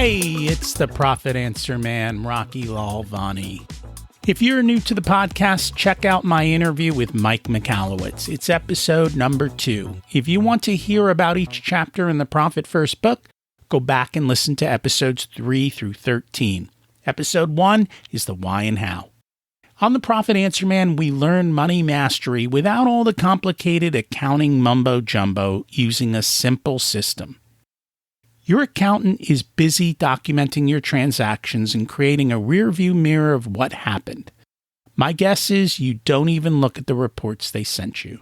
Hey, it's the Profit Answer Man, Rocky Lalvani. If you're new to the podcast, check out my interview with Mike Michalowicz. It's episode number 2. If you want to hear about each chapter in the Profit First book, go back and listen to episodes 3 through 13. Episode 1 is the why and how. On the Profit Answer Man, we learn money mastery without all the complicated accounting mumbo-jumbo using a simple system. Your accountant is busy documenting your transactions and creating a rearview mirror of what happened. My guess is you don't even look at the reports they sent you.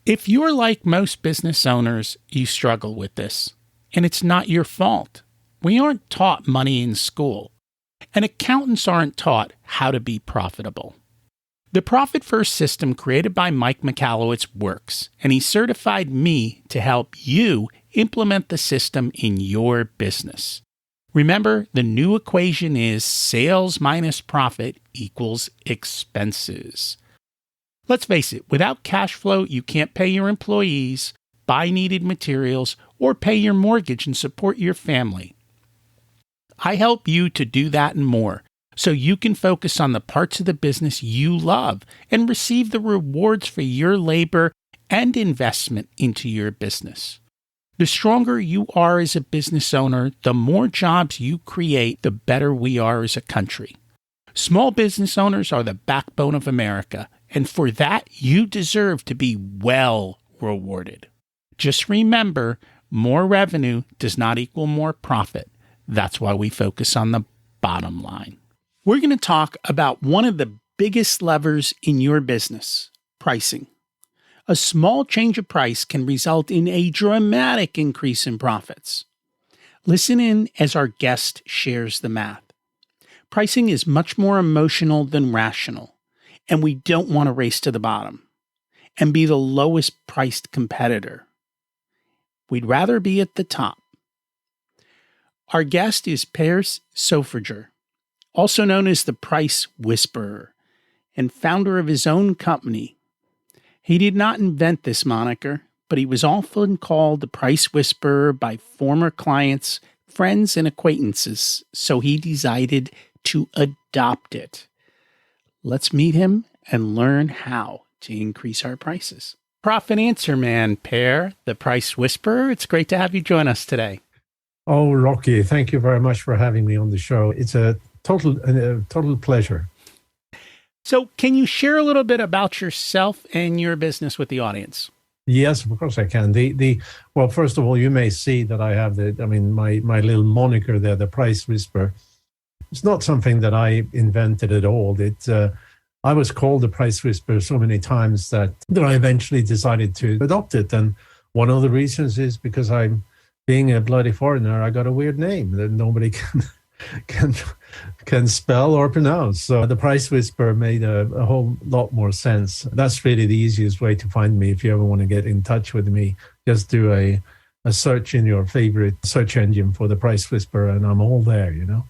If you're like most business owners, you struggle with this, and it's not your fault. We aren't taught money in school, and accountants aren't taught how to be profitable. The Profit First system created by Mike Michalowicz works, and he certified me to help you implement the system in your business. Remember, the new equation is sales minus profit equals expenses. Let's face it, without cash flow, you can't pay your employees, buy needed materials, or pay your mortgage and support your family. I help you to do that and more, so you can focus on the parts of the business you love and receive the rewards for your labor and investment into your business. The stronger you are as a business owner, the more jobs you create, the better we are as a country. Small business owners are the backbone of America, and for that, you deserve to be well rewarded. Just remember, more revenue does not equal more profit. That's why we focus on the bottom line. We're going to talk about one of the biggest levers in your business, pricing. A small change of price can result in a dramatic increase in profits. Listen in as our guest shares the math. Pricing is much more emotional than rational, and we don't want to race to the bottom and be the lowest priced competitor. We'd rather be at the top. Our guest is Per Sjöfors, also known as the Price Whisperer, and founder of his own company. He did not invent this moniker, but he was often called the Price Whisperer by former clients, friends, and acquaintances, so he decided to adopt it. Let's meet him and learn how to increase our prices. Profit Answer Man, Per, the Price Whisperer, it's great to have you join us today. Oh, Rocky, thank you very much for having me on the show. It's a total pleasure. So can you share a little bit about yourself and your business with the audience? Yes, of course I can. Well, first of all, you may see that I have my little moniker there, the Price Whisperer. It's not something that I invented at all. I was called the Price Whisperer so many times that I eventually decided to adopt it. And one of the reasons is because I'm being a bloody foreigner, I got a weird name that nobody can spell or pronounce. So the Price Whisperer made a whole lot more sense. That's really the easiest way to find me if you ever want to get in touch with me. Just do a search in your favorite search engine for the Price Whisperer, and I'm all there, you know.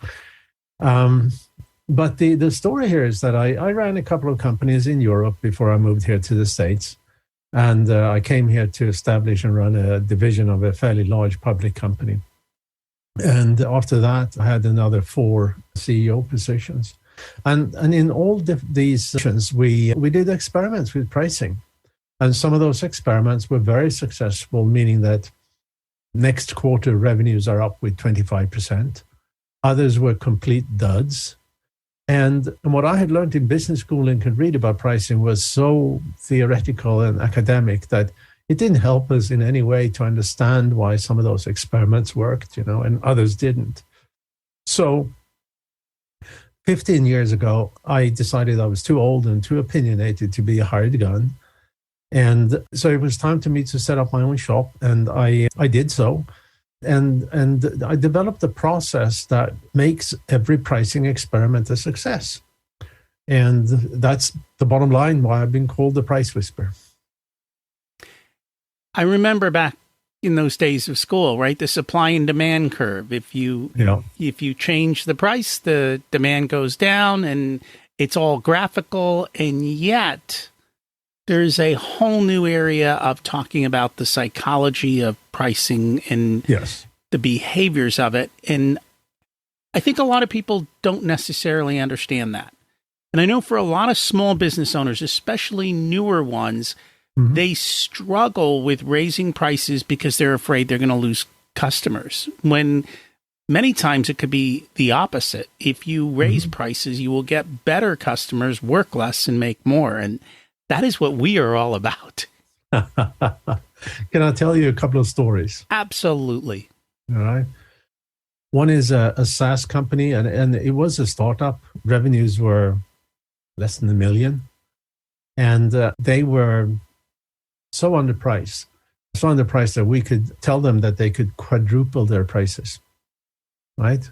But the story here is that I ran a couple of companies in Europe before I moved here to the States. And I came here to establish and run a division of a fairly large public company. And after that, I had another 4 CEO positions. And in all these positions, we did experiments with pricing. And some of those experiments were very successful, meaning that next quarter revenues are up with 25%. Others were complete duds. And what I had learned in business school and could read about pricing was so theoretical and academic that it didn't help us in any way to understand why some of those experiments worked, you know, and others didn't. So 15 years ago, I decided I was too old and too opinionated to be a hired gun. And so it was time for me to set up my own shop, and I did so. And I developed a process that makes every pricing experiment a success. And that's the bottom line why I've been called the Price Whisperer. I remember back in those days of school, right? The supply and demand curve. If you change the price, the demand goes down, and it's all graphical. And yet there's a whole new area of talking about the psychology of pricing and yes. the behaviors of it. And I think a lot of people don't necessarily understand that. And I know for a lot of small business owners, especially newer ones, they struggle with raising prices because they're afraid they're going to lose customers. When many times it could be the opposite. If you raise prices, you will get better customers, work less, and make more. And that is what we are all about. Can I tell you a couple of stories? Absolutely. All right. One is a SaaS company, and it was a startup. Revenues were less than $1 million. And they were so underpriced that we could tell them that they could quadruple their prices, right?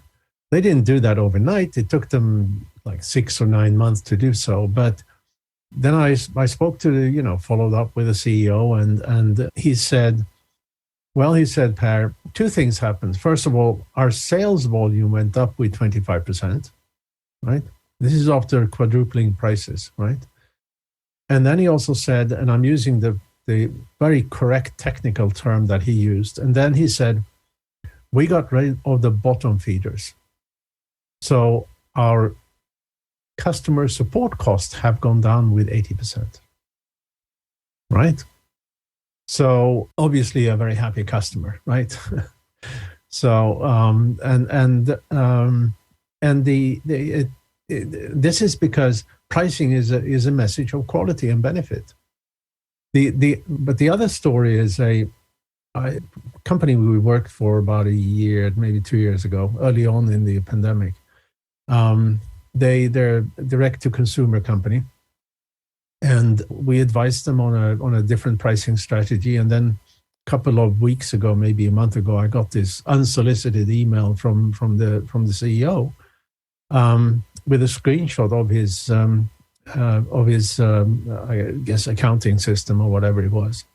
They didn't do that overnight. It took them like 6 or 9 months to do so. But then I spoke to followed up with the CEO, and he said, Per, two things happened. First of all, our sales volume went up with 25%, right? This is after quadrupling prices, right? And then he also said, and I'm using the very correct technical term that he used, and then he said, we got rid of the bottom feeders. So our customer support costs have gone down with 80%, right? So obviously a very happy customer, right? So this is because pricing is a message of quality and benefit. But the other story is a company we worked for about a year, maybe 2 years ago, early on in the pandemic. They're a direct-to-consumer company, and we advised them on a different pricing strategy. And then a couple of weeks ago, maybe a month ago, I got this unsolicited email from the CEO with a screenshot of his I guess accounting system or whatever it was,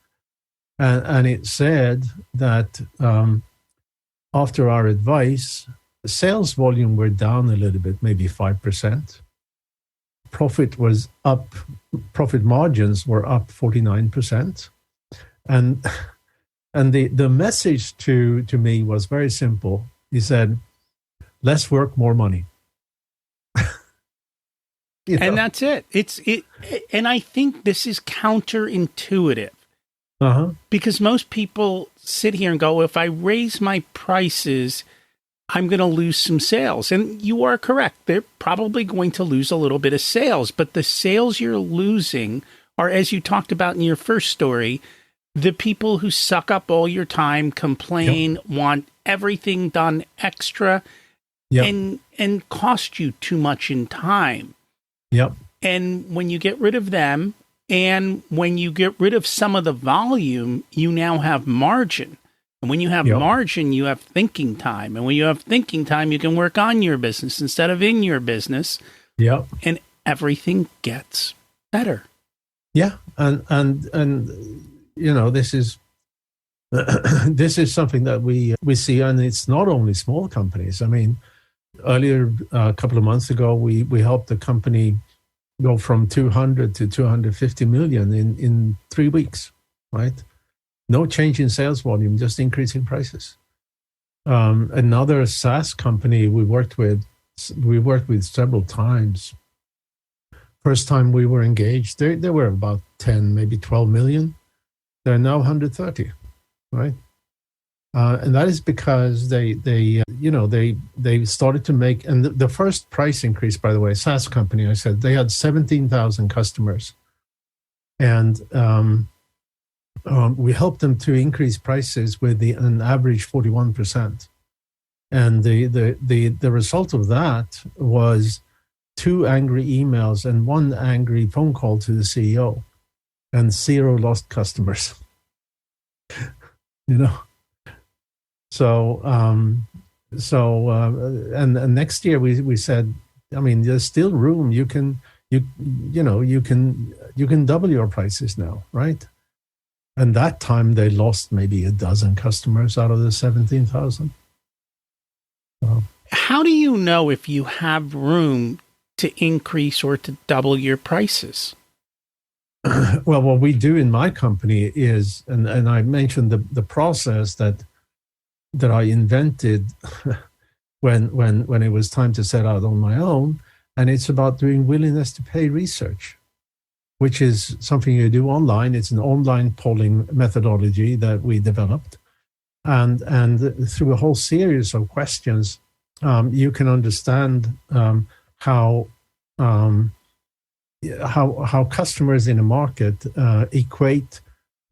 and it said that after our advice, sales volume were down a little bit, maybe 5%. Profit was up. Profit margins were up 49%, and the message to me was very simple. He said, "Less work, more money." And that's it. And I think this is counterintuitive. Because most people sit here and go, if I raise my prices, I'm going to lose some sales. And you are correct. They're probably going to lose a little bit of sales. But the sales you're losing are, as you talked about in your first story, the people who suck up all your time, complain, want everything done extra, and cost you too much in time. Yep. And when you get rid of them, and when you get rid of some of the volume, you now have margin. And when you have margin, you have thinking time. And when you have thinking time, you can work on your business instead of in your business. Yep. And everything gets better. Yeah. And this is this is something that we see, and it's not only small companies. I mean, earlier, a couple of months ago, we helped the company go from 200 to 250 million in 3 weeks, right? No change in sales volume, just increasing prices. Another SaaS company we worked with several times. First time we were engaged, they were about 10, maybe 12 million. They're now 130, right? And that is because they started to make, and the first price increase, by the way, SaaS company, I said they had 17,000 customers, and we helped them to increase prices with an average 41%, and the result of that was 2 angry emails and 1 angry phone call to the CEO, and 0 lost customers. So, and next year we said, I mean, there's still room. You can double your prices now, right? And that time they lost maybe a dozen customers out of the 17,000. How do you know if you have room to increase or to double your prices? Well, what we do in my company is, and I mentioned the process that that I invented when it was time to set out on my own. And it's about doing willingness to pay research, which is something you do online. It's an online polling methodology that we developed. And through a whole series of questions, you can understand how customers in a market equate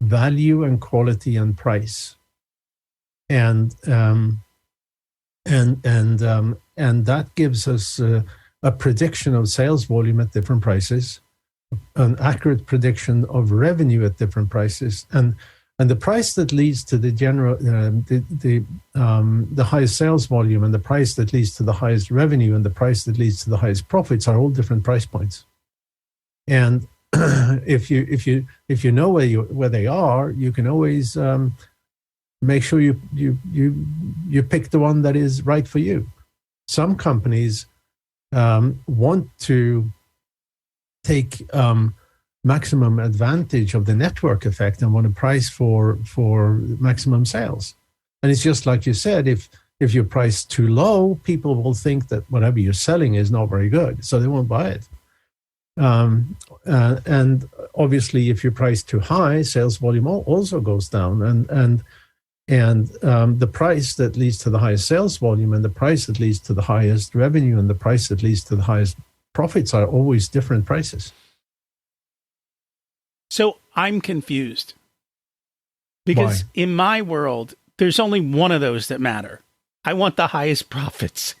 value and quality and price, and that gives us a prediction of sales volume at different prices, an accurate prediction of revenue at different prices, and the price that leads to the general the highest sales volume, and the price that leads to the highest revenue, and the price that leads to the highest profits are all different price points. And if you know where they are, you can always make sure you pick the one that is right for you. Some companies want to take maximum advantage of the network effect and want to price for maximum sales. And it's just like you said, if you price too low, people will think that whatever you're selling is not very good, so they won't buy it. And obviously, if you price too high, sales volume also goes down. And the price that leads to the highest sales volume, and the price that leads to the highest revenue, and the price that leads to the highest profits are always different prices. So I'm confused because in my world, there's only one of those that matter. I want the highest profits.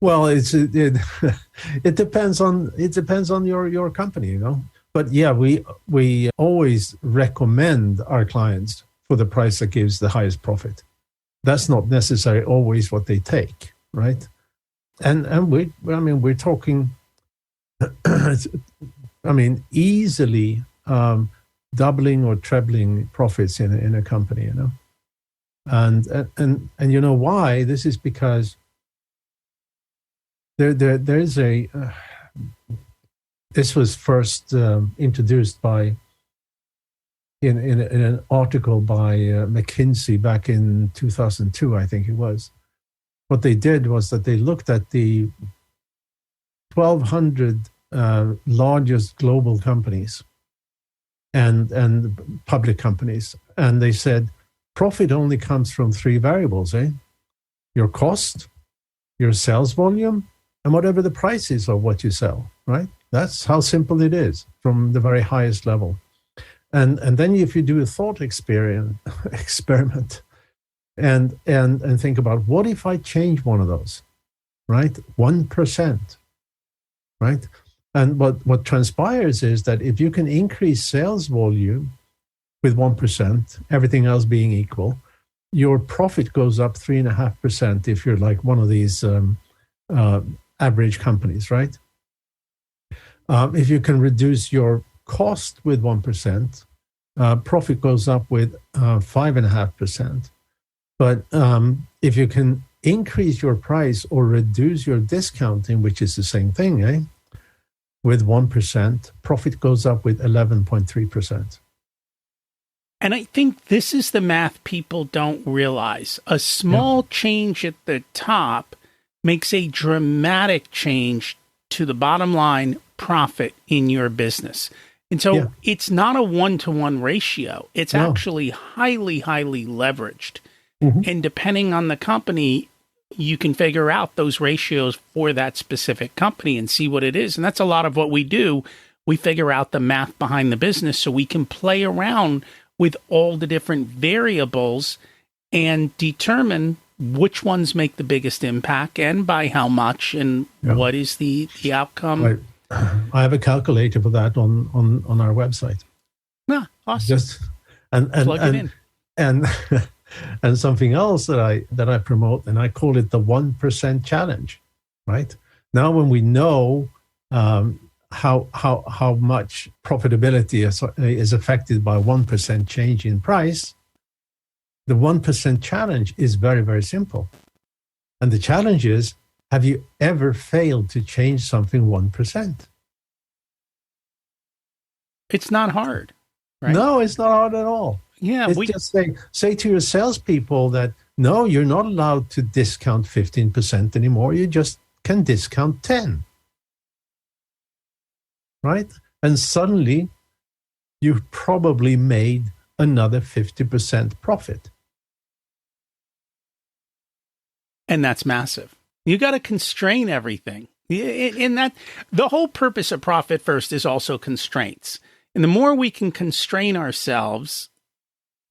Well, it depends on your company, you know. But yeah, we always recommend our clients for the price that gives the highest profit. That's not necessarily always what they take, right? And we're talking, easily doubling or trebling profits in a company, you know. And you know why? This is because there is a this was first introduced by in an article by McKinsey back in 2002, I think it was. What they did was that they looked at the 1,200 largest global companies and public companies, and they said profit only comes from three variables: your cost, your sales volume, and whatever the price is of what you sell. Right? That's how simple it is from the very highest level. And then if you do a thought experiment and think about, what if I change one of those, right? 1%, right? And what transpires is that if you can increase sales volume with 1%, everything else being equal, your profit goes up 3.5% if you're like one of these average companies, right? If you can reduce your cost with 1%, profit goes up with 5.5%. But if you can increase your price or reduce your discounting, which is the same thing, with 1%, profit goes up with 11.3%. And I think this is the math people don't realize. A small change at the top makes a dramatic change to the bottom line profit in your business. And so it's not a one-to-one ratio. It's actually highly, highly leveraged. Mm-hmm. And depending on the company, you can figure out those ratios for that specific company and see what it is. And that's a lot of what we do. We figure out the math behind the business so we can play around with all the different variables and determine which ones make the biggest impact and by how much and what is the outcome. Right. I have a calculator for that on our website. Awesome. Plug it in. And something else that I promote, and I call it the 1% challenge. Right now, when we know how much profitability is affected by 1% change in price, the 1% challenge is very, very simple. And the challenge is, have you ever failed to change something 1%? It's not hard, right? No, it's not hard at all. Yeah. It's just say to your salespeople that no, you're not allowed to discount 15% anymore. You just can discount 10, right? And suddenly you've probably made another 50% profit. And that's massive. You got to constrain everything. In that, the whole purpose of Profit First is also constraints. And the more we can constrain ourselves,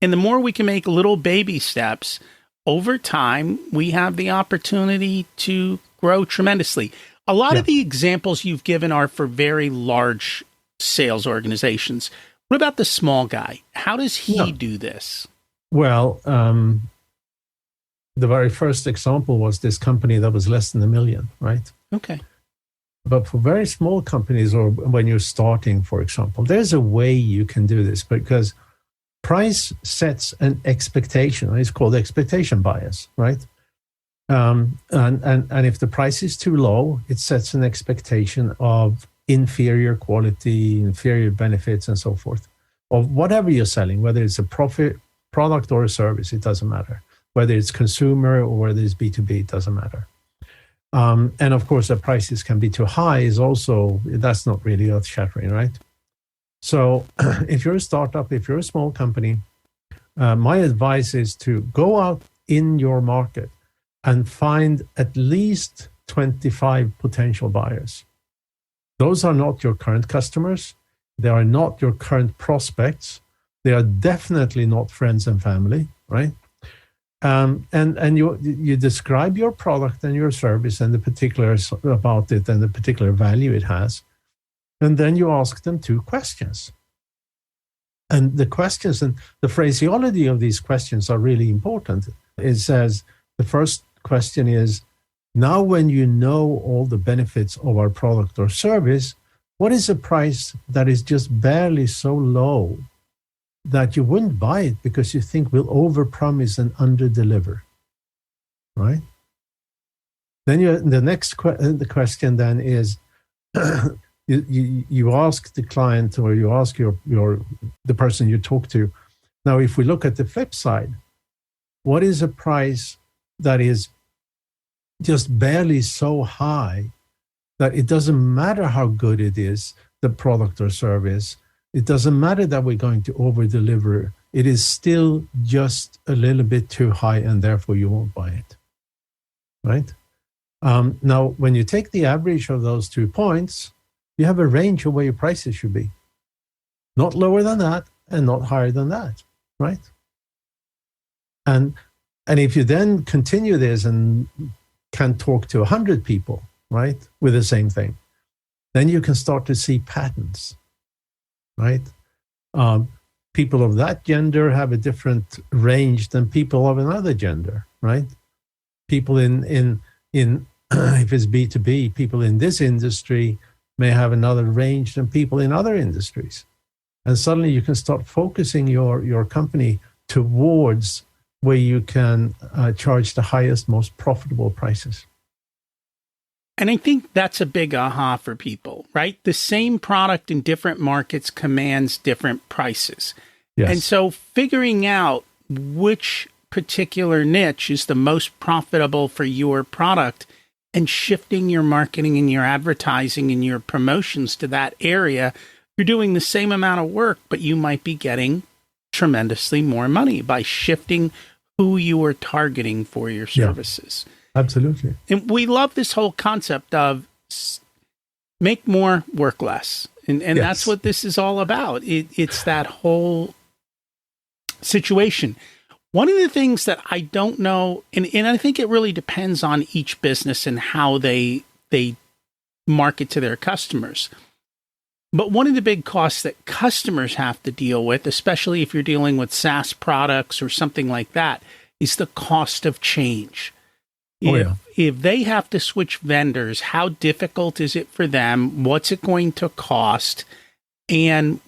and the more we can make little baby steps, over time, we have the opportunity to grow tremendously. A lot of the examples you've given are for very large sales organizations. What about the small guy? How does he do this? Well, the very first example was this company that was less than $1 million, right? Okay. But for very small companies, or when you're starting, for example, there's a way you can do this, because price sets an expectation. It's called expectation bias, right? And if the price is too low, it sets an expectation of inferior quality, inferior benefits, and so forth, of whatever you're selling, whether it's a product or a service, it doesn't matter. Whether it's consumer or whether it's B2B, it doesn't matter. And of course, the prices can be too high is also, that's not really earth-shattering, right? So if you're a startup, if you're a small company, my advice is to go out in your market and find at least 25 potential buyers. Those are not your current customers. They are not your current prospects. They are definitely not friends and family, right? And you describe your product and your service and the particulars about it and the particular value it has. And then you ask them 2 questions. And the questions and the phraseology of these questions are really important. It says, the first question is, now when you know all the benefits of our product or service, what is a price that is just barely so low that you wouldn't buy it because you think we'll overpromise and underdeliver, right? Then the next the question then is, you ask the client, or you ask the person you talk to. Now, if we look at the flip side, what is a price that is just barely so high that it doesn't matter how good it is, the product or service, it doesn't matter that we're going to over-deliver, it is still just a little bit too high and therefore you won't buy it, right? Now, when you take the average of those 2 points, you have a range of where your prices should be. Not lower than that and not higher than that, right? And if you then continue this and can talk to 100 people, right, with the same thing, then you can start to see patterns, right? People of that gender have a different range than people of another gender, right? People in if it's B2B, people in this industry may have another range than people in other industries. And suddenly you can start focusing your company towards where you can charge the highest, most profitable prices. And I think that's a big aha for people, right? The same product in different markets commands different prices. Yes. And so figuring out which particular niche is the most profitable for your product and shifting your marketing and your advertising and your promotions to that area, you're doing the same amount of work, but you might be getting tremendously more money by shifting who you are targeting for your services. Yeah. Absolutely. And we love this whole concept of make more, work less. And yes, that's what this is all about. It's that whole situation. One of the things that I don't know, and I think it really depends on each business and how they market to their customers. But one of the big costs that customers have to deal with, especially if you're dealing with SaaS products or something like that, is the cost of change. If they have to switch vendors, how difficult is it for them? What's it going to cost? And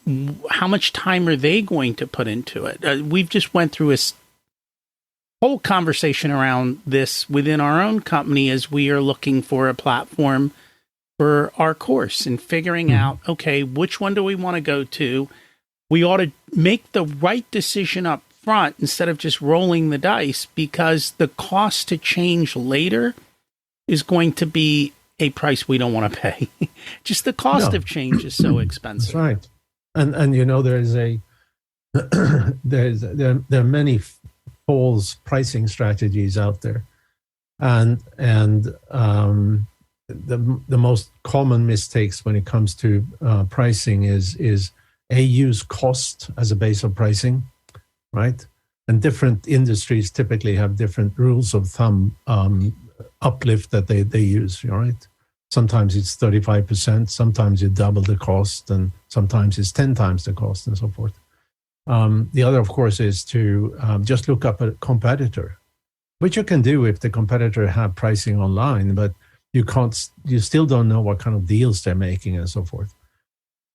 how much time are they going to put into it? We've just went through a whole conversation around this within our own company as we are looking for a platform for our course and figuring out, okay, which one do we want to go to? We ought to make the right decision up front instead of just rolling the dice, because the cost to change later is going to be a price we don't want to pay. Just the cost of change is so expensive. That's right. And you know, there are many false pricing strategies out there. And the most common mistakes when it comes to pricing is use cost as a base of pricing, right? And different industries typically have different rules of thumb uplift that they use, right? Sometimes it's 35%, sometimes you double the cost, and sometimes it's 10 times the cost, and so forth. The other, of course, is to just look up a competitor, which you can do if the competitor have pricing online, but you still don't know what kind of deals they're making and so forth.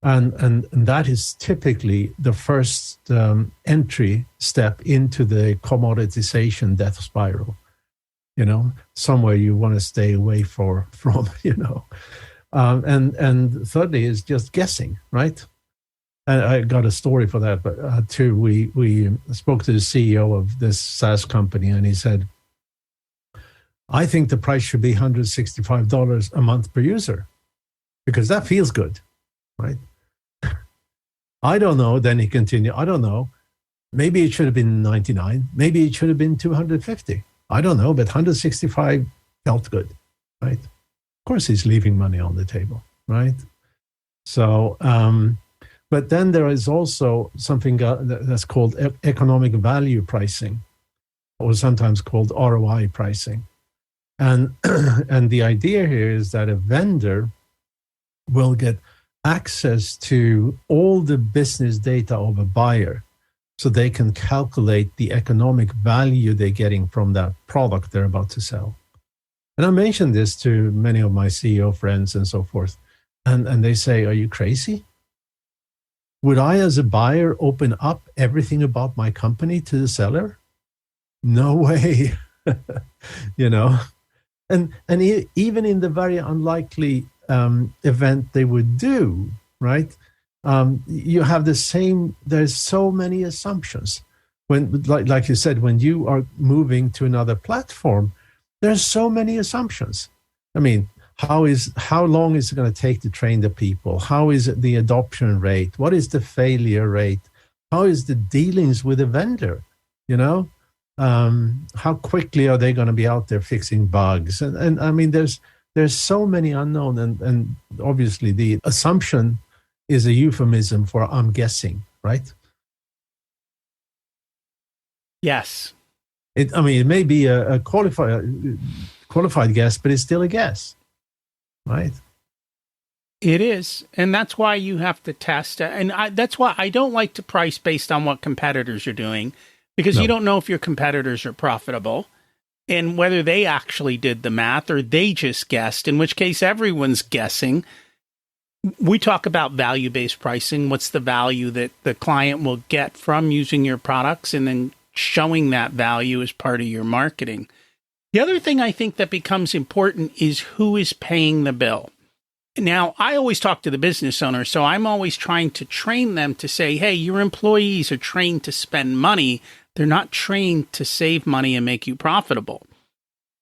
And that is typically the first entry step into the commoditization death spiral. You know, somewhere you want to stay away from, you know. And thirdly is just guessing, right? And I got a story for that, but too, we spoke to the CEO of this SaaS company, and he said, I think the price should be $165 a month per user, because that feels good, right? I don't know. Then he continued, I don't know. Maybe it should have been 99. Maybe it should have been 250. I don't know, but 165 felt good, right? Of course, he's leaving money on the table, right? So, but then there is also something that's called economic value pricing, or sometimes called ROI pricing. And the idea here is that a vendor will get access to all the business data of a buyer, so they can calculate the economic value they're getting from that product they're about to sell. And I mentioned this to many of my CEO friends and so forth, and they say, are you crazy? Would I, as a buyer, open up everything about my company to the seller? No way. You know? And even in the very unlikely event they would do, right? You have the same, there's so many assumptions. When, like you said, when you are moving to another platform, there's so many assumptions. I mean, how long is it going to take to train the people? How is it the adoption rate? What is the failure rate? How is the dealings with the vendor? You know, how quickly are they going to be out there fixing bugs? And I mean, there's so many unknown, and obviously the assumption is a euphemism for I'm guessing, right? Yes. It may be a qualified guess, but it's still a guess, right? It is. And that's why you have to test. And that's why I don't like to price based on what competitors are doing, because you don't know if your competitors are profitable and whether they actually did the math or they just guessed, in which case everyone's guessing. We talk about value-based pricing. What's the value that the client will get from using your products, and then showing that value as part of your marketing. The other thing I think that becomes important is who is paying the bill. Now, I always talk to the business owner, so I'm always trying to train them to say, hey, your employees are trained to spend money. They're not trained to save money and make you profitable.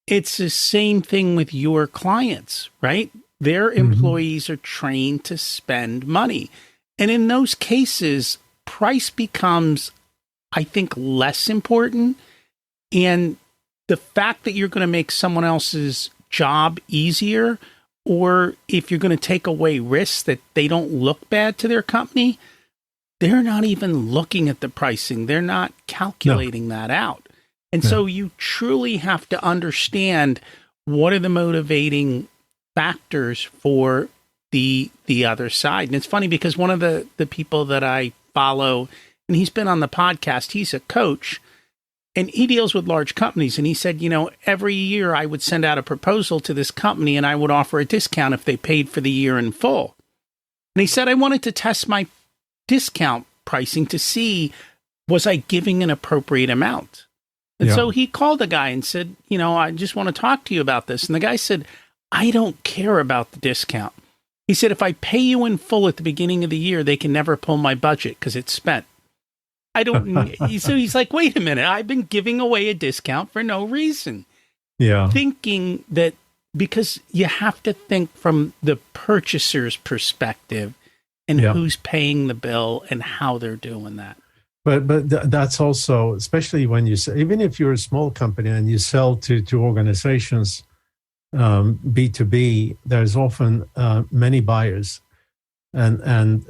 It's the same thing with your clients, right? Their employees are trained to spend money. And in those cases, price becomes, I think, less important. And the fact that you're going to make someone else's job easier, or if you're going to take away risks that they don't look bad to their company, they're not even looking at the pricing. They're not calculating that out. And so you truly have to understand what are the motivating factors for the other side. And it's funny because one of the people that I follow, and he's been on the podcast, he's a coach, and he deals with large companies. And he said, you know, every year I would send out a proposal to this company and I would offer a discount if they paid for the year in full. And he said, I wanted to test my discount pricing to see, was I giving an appropriate amount? And so he called the guy and said, you know, I just want to talk to you about this. And the guy said, I don't care about the discount. He said, if I pay you in full at the beginning of the year, they can never pull my budget because it's spent. I don't. So he's like, wait a minute, I've been giving away a discount for no reason. Yeah. Thinking that, because you have to think from the purchaser's perspective and who's paying the bill and how they're doing that. But that's also, especially when you say, even if you're a small company and you sell to organizations, B2B, there's often many buyers. And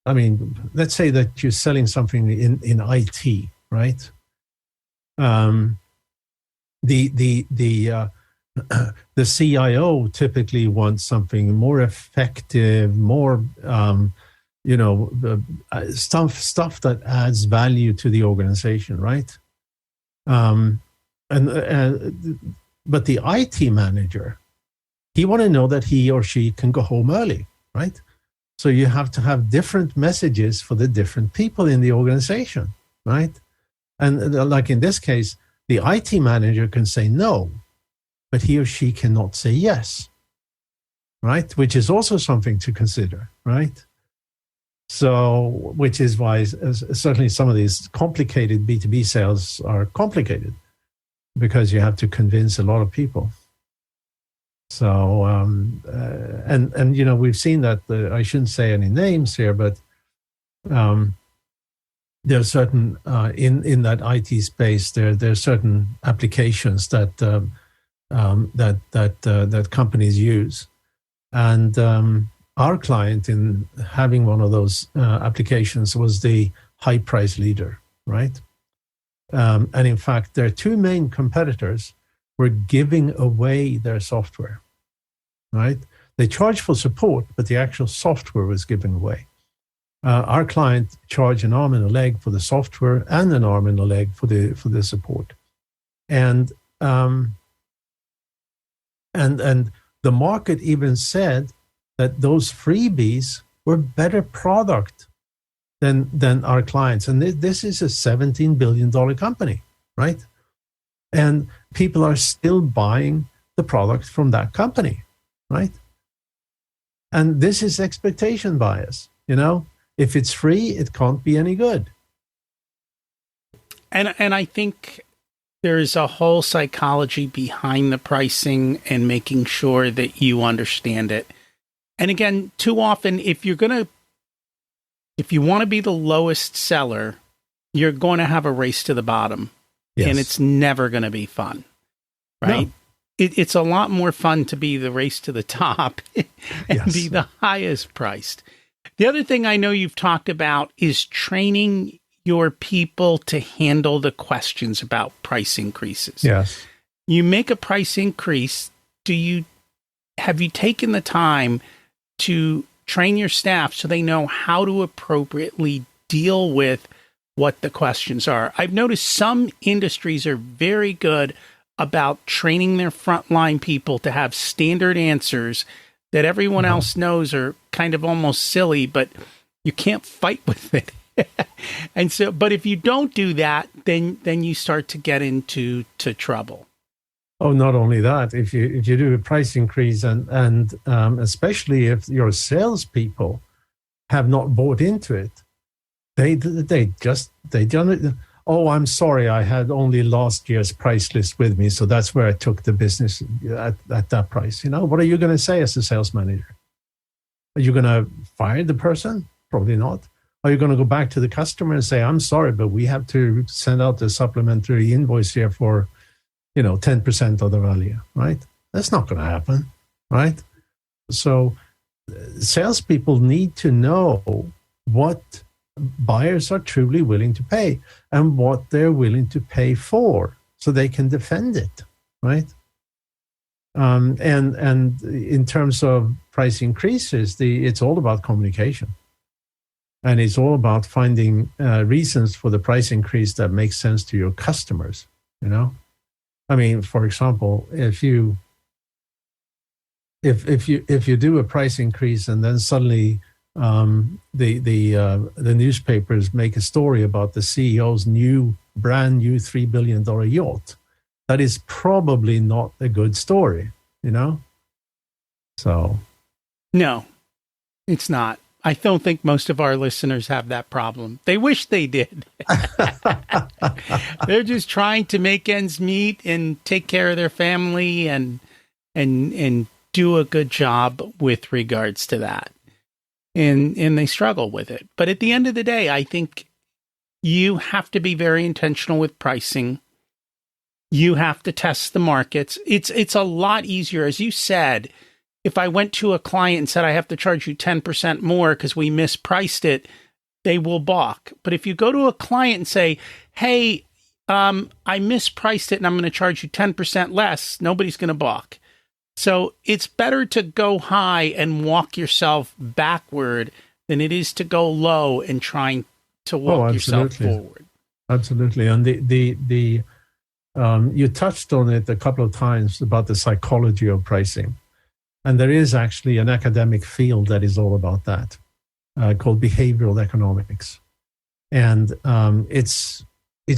I mean, let's say that you're selling something in IT, right? The CIO typically wants something more effective, more stuff that adds value to the organization, right? But the IT manager, he want to know that he or she can go home early, right? So you have to have different messages for the different people in the organization, right? And like in this case, the IT manager can say no, but he or she cannot say yes, right? Which is also something to consider, right? So, which is why certainly some of these complicated B2B sales are complicated, because you have to convince a lot of people. So, and you know, we've seen that, I shouldn't say any names here, but there are certain, in that IT space, there are certain applications that companies use. And our client in having one of those applications was the high price leader, right? And in fact, their two main competitors were giving away their software, right? They charged for support, but the actual software was given away. Our client charged an arm and a leg for the software and an arm and a leg for the support. And the market even said that those freebies were better product than our clients. And this is a $17 billion company, right? And people are still buying the product from that company, right? And this is expectation bias, you know? If it's free, it can't be any good. And I think there's a whole psychology behind the pricing and making sure that you understand it. And again, too often, if you want to be the lowest seller, you're going to have a race to the bottom. Yes. And it's never going to be fun, right? No. It's a lot more fun to be the race to the top and be the highest priced. The other thing I know you've talked about is training your people to handle the questions about price increases. Yes. You make a price increase. Have you taken the time to train your staff so they know how to appropriately deal with what the questions are? I've noticed some industries are very good about training their frontline people to have standard answers that everyone else knows are kind of almost silly, but you can't fight with it. And so, but if you don't do that, then you start to get into trouble. Oh, not only that, if you do a price increase and especially if your salespeople have not bought into it, they don't. Oh, I'm sorry, I had only last year's price list with me, so that's where I took the business at that price. You know, what are you going to say as a sales manager? Are you going to fire the person? Probably not. Are you going to go back to the customer and say, I'm sorry, but we have to send out a supplementary invoice here for, 10% of the value, right? That's not going to happen, right? So salespeople need to know what buyers are truly willing to pay and what they're willing to pay for so they can defend it, right? And in terms of price increases, it's all about communication. And it's all about finding reasons for the price increase that makes sense to your customers, I mean, for example, if you do a price increase and then suddenly the newspapers make a story about the CEO's brand new $3 billion yacht, that is probably not a good story, So no, it's not. I don't think most of our listeners have that problem. They wish they did. They're just trying to make ends meet and take care of their family and do a good job with regards to that. And they struggle with it. But at the end of the day, I think you have to be very intentional with pricing. You have to test the markets. It's a lot easier. As you said, if I went to a client and said, I have to charge you 10% more because we mispriced it, they will balk. But if you go to a client and say, hey, I mispriced it and I'm going to charge you 10% less, nobody's going to balk. So it's better to go high and walk yourself backward than it is to go low and trying to walk yourself forward. Absolutely. And the you touched on it a couple of times about the psychology of pricing. And there is actually an academic field that is all about that, called behavioral economics. And it's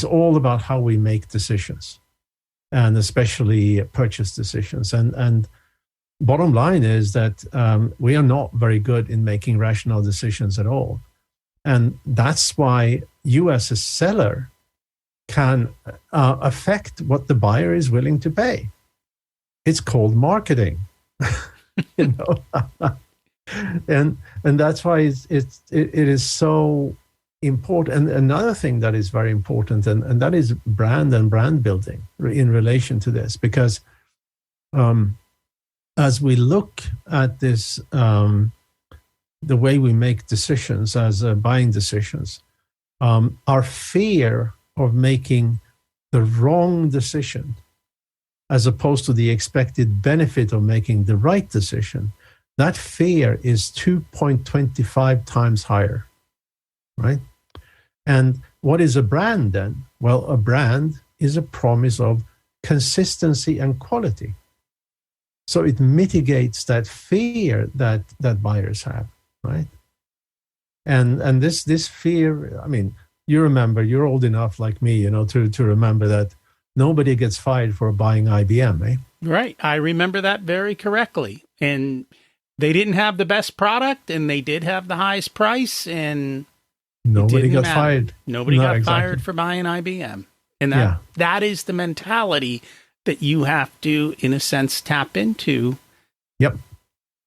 all about how we make decisions, and especially purchase decisions. And bottom line is that we are not very good in making rational decisions at all. And that's why you as a seller can affect what the buyer is willing to pay. It's called marketing. And that's why it is so important. And another thing that is very important, and that is brand and brand building in relation to this, because as we look at this, the way we make decisions as buying decisions, our fear of making the wrong decision as opposed to the expected benefit of making the right decision, that fear is 2.25 times higher, right? And what is a brand then? Well, a brand is a promise of consistency and quality. So it mitigates that fear that buyers have, right? And this fear, I mean, you remember, you're old enough like me, to remember that nobody gets fired for buying IBM, eh? Right. I remember that very correctly. And they didn't have the best product, and they did have the highest price, and nobody got fired. Nobody got fired for buying IBM. And that is the mentality that you have to, in a sense, tap into. Yep.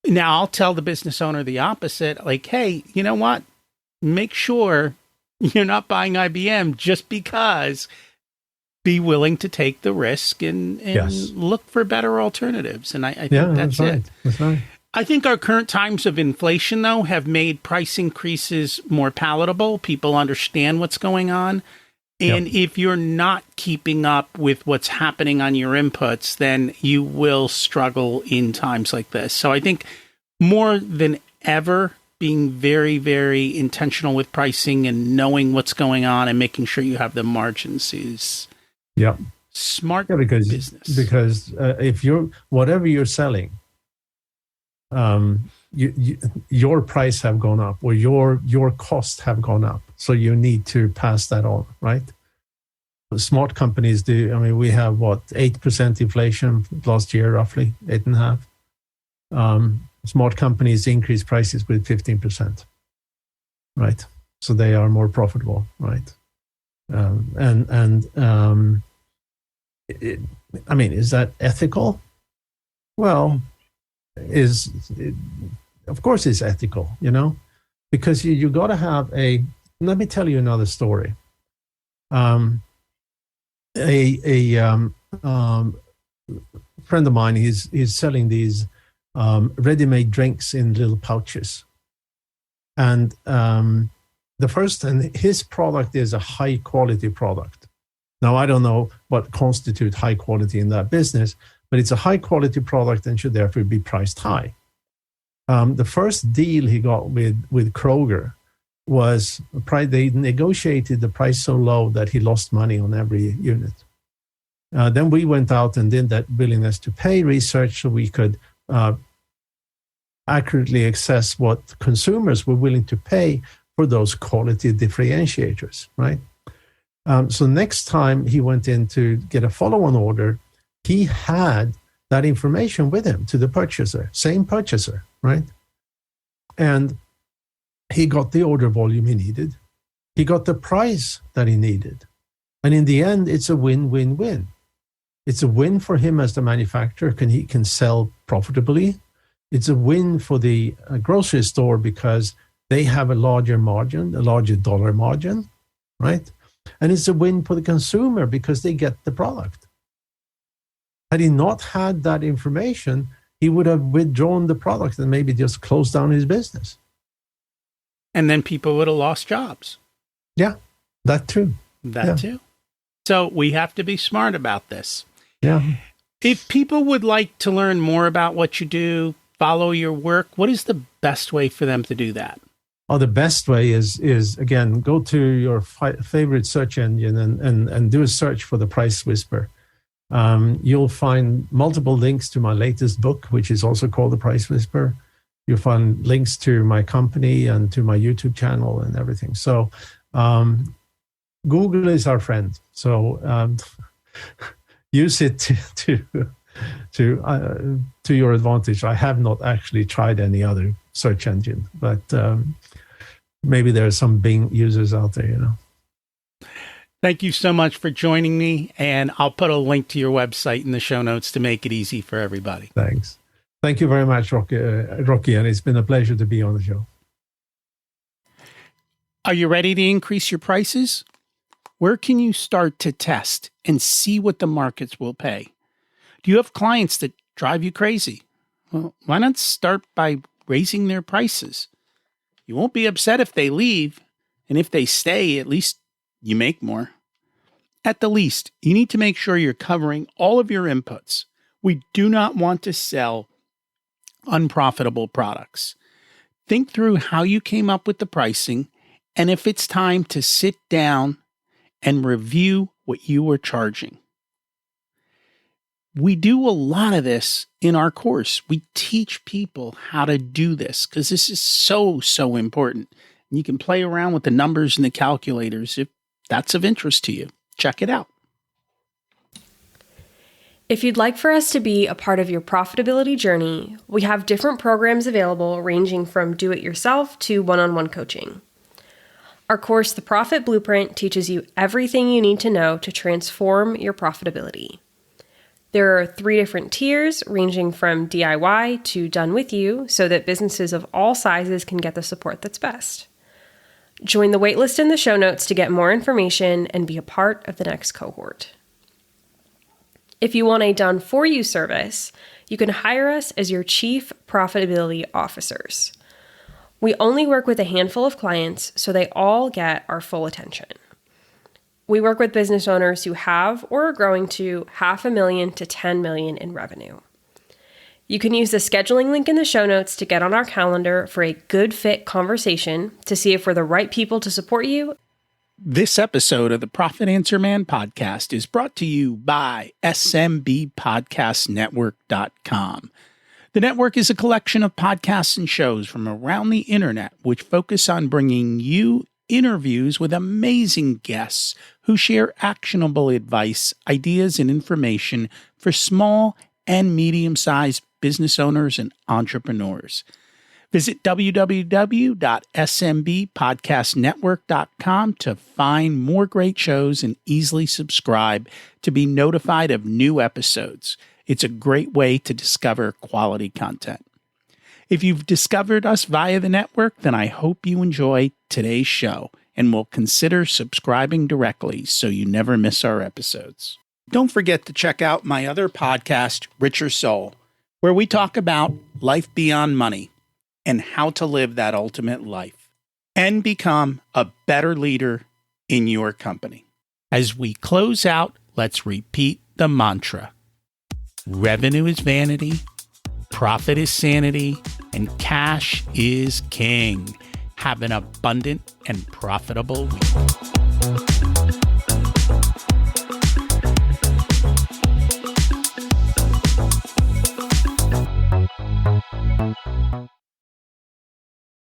Now, I'll tell the business owner the opposite, like, hey, you know what? Make sure you're not buying IBM just because. Be willing to take the risk and look for better alternatives. And I think that's it. Right. That's right. I think our current times of inflation, though, have made price increases more palatable. People understand what's going on. And if you're not keeping up with what's happening on your inputs, then you will struggle in times like this. So I think more than ever, being very, very intentional with pricing and knowing what's going on and making sure you have the margins is smart business. Because if whatever you're selling, your price have gone up, or your costs have gone up. So you need to pass that on, right? Smart companies do. I mean, we have 8% inflation last year, roughly 8.5%. Smart companies increase prices with 15%, right? So they are more profitable, right? I mean, is that ethical? Well, of course it's ethical, because you got to have let me tell you another story. A friend of mine, he's selling these ready-made drinks in little pouches. And his product is a high quality product. Now, I don't know what constitutes high quality in that business, but it's a high quality product and should therefore be priced high. The first deal he got with Kroger was they negotiated the price so low that he lost money on every unit. Then we went out and did that willingness to pay research so we could accurately assess what consumers were willing to pay for those quality differentiators, right? So next time he went in to get a follow-on order, he had that information with him to the purchaser, same purchaser, right? And He got the order volume he needed. He got the price that he needed. And in the end, it's a win-win-win. It's a win for him as the manufacturer, he can sell profitably. It's a win for the grocery store because they have a larger margin, a larger dollar margin, right? And it's a win for the consumer because they get the product. Had he not had that information, he would have withdrawn the product and maybe just closed down his business. And then people would have lost jobs. Yeah, that too. That too. So we have to be smart about this. Yeah. If people would like to learn more about what you do, follow your work, what is the best way for them to do that? Oh, the best way is again, go to your favorite search engine and do a search for The Price Whisperer. You'll find multiple links to my latest book, which is also called The Price Whisperer. You'll find links to my company and to my YouTube channel and everything. So Google is our friend. So use it to your advantage. I have not actually tried any other search engine, but maybe there are some Bing users out there, Thank you so much for joining me, and I'll put a link to your website in the show notes to make it easy for everybody. Thanks. Thank you very much, Rocky, and it's been a pleasure to be on the show. Are you ready to increase your prices? Where can you start to test and see what the markets will pay? Do you have clients that drive you crazy? Well, why not start by raising their prices? You won't be upset if they leave, and if they stay, at least you make more. At the least, you need to make sure you're covering all of your inputs. We do not want to sell unprofitable products. Think through how you came up with the pricing, and if it's time to sit down and review what you are charging. We do a lot of this in our course. We teach people how to do this because this is so important. And you can play around with the numbers and the calculators if that's of interest to you. Check it out. If you'd like for us to be a part of your profitability journey, we have different programs available ranging from do-it-yourself to one-on-one coaching. Our course, The Profit Blueprint, teaches you everything you need to know to transform your profitability. There are 3 different tiers ranging from DIY to done with you so that businesses of all sizes can get the support that's best. Join the waitlist in the show notes to get more information and be a part of the next cohort. If you want a done-for-you service, you can hire us as your Chief Profitability Officers. We only work with a handful of clients, so they all get our full attention. We work with business owners who have or are growing to $500,000 to $10 million in revenue. You can use the scheduling link in the show notes to get on our calendar for a good fit conversation to see if we're the right people to support you. This episode of the Profit Answer Man podcast is brought to you by SMBpodcastnetwork.com. The network is a collection of podcasts and shows from around the internet which focus on bringing you interviews with amazing guests who share actionable advice, ideas, and information for small and medium-sized business owners and entrepreneurs. Visit www.smbpodcastnetwork.com to find more great shows and easily subscribe to be notified of new episodes. It's a great way to discover quality content. If you've discovered us via the network, then I hope you enjoy today's show and will consider subscribing directly so you never miss our episodes. Don't forget to check out my other podcast, Richer Soul, where we talk about life beyond money and how to live that ultimate life and become a better leader in your company. As we close out, let's repeat the mantra. Revenue is vanity, profit is sanity, and cash is king. Have an abundant and profitable week.